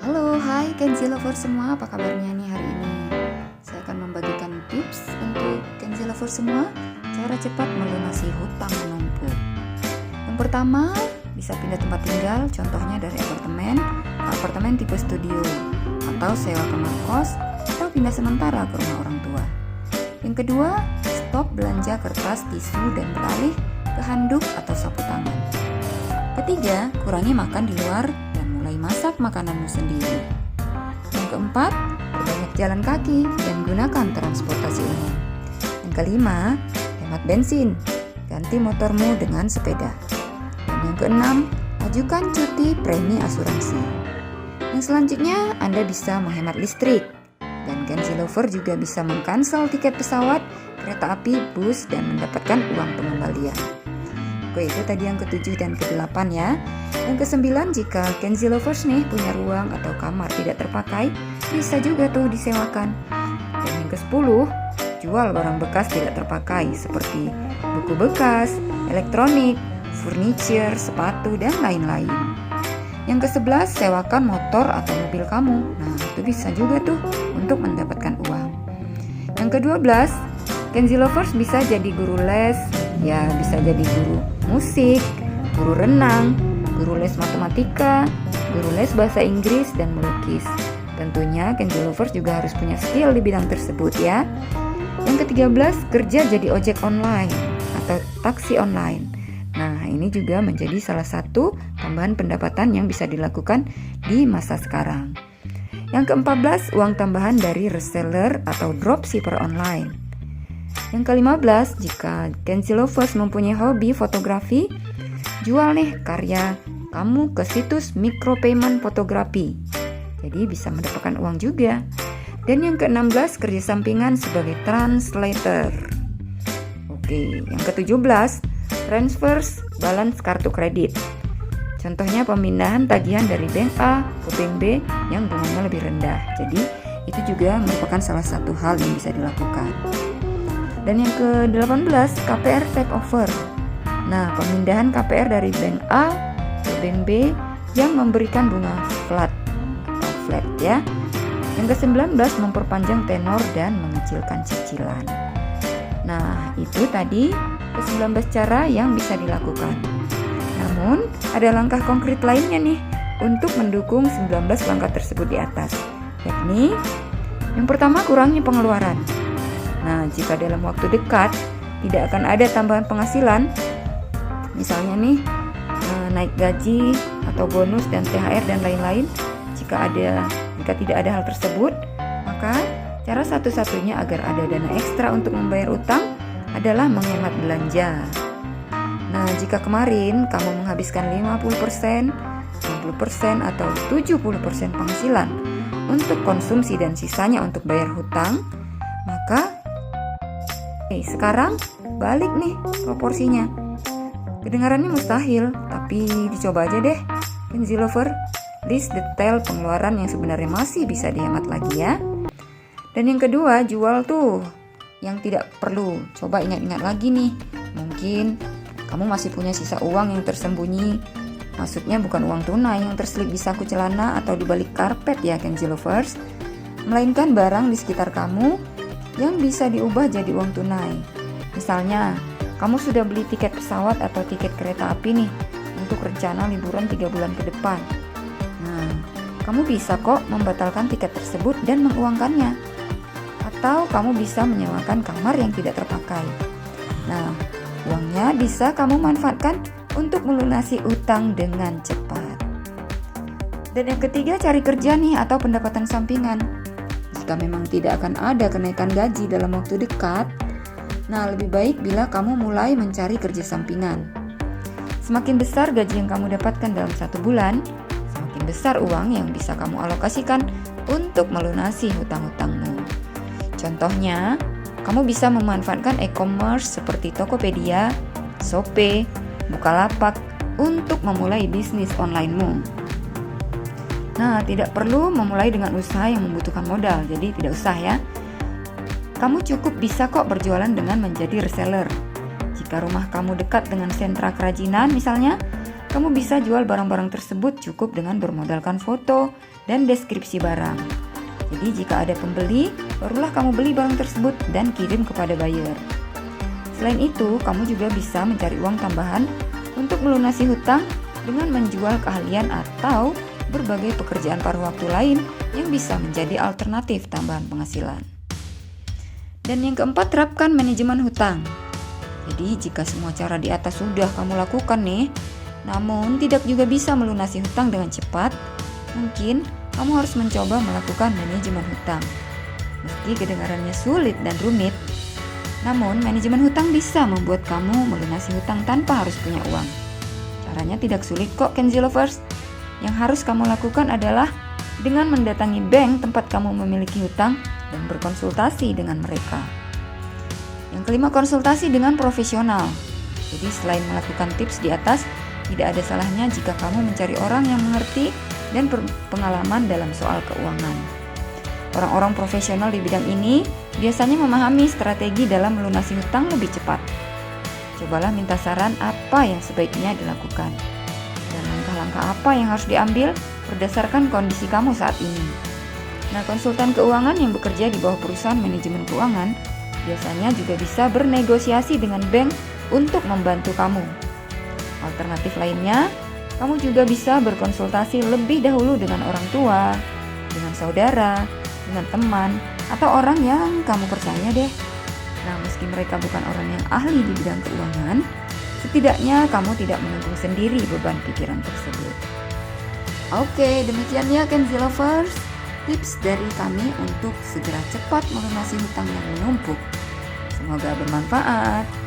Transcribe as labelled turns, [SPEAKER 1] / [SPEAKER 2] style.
[SPEAKER 1] Halo, hai Kenzi Lover semua, apa kabarnya nih hari ini? Saya akan membagikan tips untuk Kenzi Lover semua, cara cepat melunasi hutang menumpuk. Yang pertama, bisa pindah tempat tinggal, contohnya dari apartemen ke apartemen tipe studio, atau sewa kamar kos, atau pindah sementara ke rumah orang tua. Yang kedua, stop belanja kertas, tisu, dan beralih ke handuk atau sapu tangan. Ketiga, kurangi makan di luar dan mulai masak makananmu sendiri. Yang keempat, perbanyak jalan kaki dan gunakan transportasi umum. Yang kelima, hemat bensin, ganti motormu dengan sepeda. Dan yang keenam, ajukan cuti premi asuransi. Yang selanjutnya, Anda bisa menghemat listrik. Dan Kenzi Lover juga bisa mengcancel tiket pesawat, kereta api, bus, dan mendapatkan uang pengembalian. Oke, itu tadi yang ke-7 dan ke-8 ya. Yang ke-9, jika Kenzi Lovers nih punya ruang atau kamar tidak terpakai, bisa juga tuh disewakan. Dan yang ke-10, jual barang bekas tidak terpakai seperti buku bekas, elektronik, furniture, sepatu, dan lain-lain. Yang ke-11, sewakan motor atau mobil kamu. Nah, itu bisa juga tuh untuk mendapatkan uang. Yang ke-12, Kenzi Lovers bisa jadi guru les, ya bisa jadi guru musik, guru renang, guru les matematika, guru les bahasa Inggris, dan melukis. Tentunya Kenzi Lovers juga harus punya skill di bidang tersebut ya. Yang ke-13, kerja jadi ojek online atau taksi online. Nah, ini juga menjadi salah satu tambahan pendapatan yang bisa dilakukan di masa sekarang. Yang ke-14, uang tambahan dari reseller atau dropshipper online. Yang ke-15, jika Kenzi Lovers mempunyai hobi fotografi, jual nih karya kamu ke situs micropayment fotografi. Jadi bisa mendapatkan uang juga. Dan yang ke-16, kerja sampingan sebagai translator. Oke, yang ke-17, transfer balance kartu kredit. Contohnya pemindahan tagihan dari bank A ke bank B yang bunganya lebih rendah. Jadi itu juga merupakan salah satu hal yang bisa dilakukan. Dan yang ke-18, KPR takeover. Nah, pemindahan KPR dari bank A ke bank B yang memberikan bunga flat atau flat ya. Yang ke-19, memperpanjang tenor dan mengecilkan cicilan. Nah, itu tadi ke-19 cara yang bisa dilakukan. Namun, ada langkah konkret lainnya nih untuk mendukung 19 langkah tersebut di atas. Yakni, yang pertama, kurangi pengeluaran. Nah, jika dalam waktu dekat tidak akan ada tambahan penghasilan, misalnya nih naik gaji atau bonus dan THR dan lain-lain, jika tidak ada hal tersebut, maka cara satu-satunya agar ada dana ekstra untuk membayar utang adalah menghemat belanja. Nah, jika kemarin kamu menghabiskan 50%, 60% atau 70% penghasilan untuk konsumsi dan sisanya untuk bayar hutang, maka sekarang balik nih proporsinya. Kedengarannya mustahil, tapi dicoba aja deh. Kenzi Lover, list detail pengeluaran yang sebenarnya masih bisa dihemat lagi ya. Dan yang kedua, jual tuh yang tidak perlu. Coba ingat-ingat lagi nih. Mungkin kamu masih punya sisa uang yang tersembunyi. Maksudnya bukan uang tunai yang terselip di saku celana atau di balik karpet ya Kenzi Lovers, melainkan barang di sekitar kamu yang bisa diubah jadi uang tunai. Misalnya, kamu sudah beli tiket pesawat atau tiket kereta api nih untuk rencana liburan 3 bulan ke depan. Nah, kamu bisa kok membatalkan tiket tersebut dan menguangkannya. Atau kamu bisa menyewakan kamar yang tidak terpakai. Nah, uangnya bisa kamu manfaatkan untuk melunasi utang dengan cepat. Dan yang ketiga, cari kerja nih atau pendapatan sampingan. Jika memang tidak akan ada kenaikan gaji dalam waktu dekat, nah lebih baik bila kamu mulai mencari kerja sampingan. Semakin besar gaji yang kamu dapatkan dalam 1 bulan, semakin besar uang yang bisa kamu alokasikan untuk melunasi hutang-hutangmu. Contohnya, kamu bisa memanfaatkan e-commerce seperti Tokopedia, Shopee, Bukalapak untuk memulai bisnis onlinemu. Nah, tidak perlu memulai dengan usaha yang membutuhkan modal, jadi tidak usah ya. Kamu cukup bisa kok berjualan dengan menjadi reseller. Jika rumah kamu dekat dengan sentra kerajinan misalnya, kamu bisa jual barang-barang tersebut cukup dengan bermodalkan foto dan deskripsi barang. Jadi jika ada pembeli, barulah kamu beli barang tersebut dan kirim kepada buyer. Selain itu, kamu juga bisa mencari uang tambahan untuk melunasi hutang dengan menjual keahlian atau berbagai pekerjaan paruh waktu lain yang bisa menjadi alternatif tambahan penghasilan. Dan yang keempat, terapkan manajemen hutang. Jadi jika semua cara di atas sudah kamu lakukan nih, namun tidak juga bisa melunasi hutang dengan cepat, mungkin kamu harus mencoba melakukan manajemen hutang. Meski kedengarannya sulit dan rumit, namun manajemen hutang bisa membuat kamu melunasi hutang tanpa harus punya uang. Caranya tidak sulit kok, Kenzi Lovers. Yang harus kamu lakukan adalah dengan mendatangi bank tempat kamu memiliki hutang dan berkonsultasi dengan mereka. Yang kelima, konsultasi dengan profesional. Jadi selain melakukan tips di atas, tidak ada salahnya jika kamu mencari orang yang mengerti dan berpengalaman dalam soal keuangan. Orang-orang profesional di bidang ini biasanya memahami strategi dalam melunasi hutang lebih cepat. Cobalah minta saran apa yang sebaiknya dilakukan dan langkah-langkah apa yang harus diambil berdasarkan kondisi kamu saat ini. Nah, konsultan keuangan yang bekerja di bawah perusahaan manajemen keuangan biasanya juga bisa bernegosiasi dengan bank untuk membantu kamu. Alternatif lainnya, kamu juga bisa berkonsultasi lebih dahulu dengan orang tua, dengan saudara, dengan teman, atau orang yang kamu percaya deh. Nah, meski mereka bukan orang yang ahli di bidang keuangan, setidaknya kamu tidak menanggung sendiri beban pikiran tersebut. Oke, demikian ya Kenzi Lovers, tips dari kami untuk segera cepat melunasi hutang yang menumpuk. Semoga bermanfaat.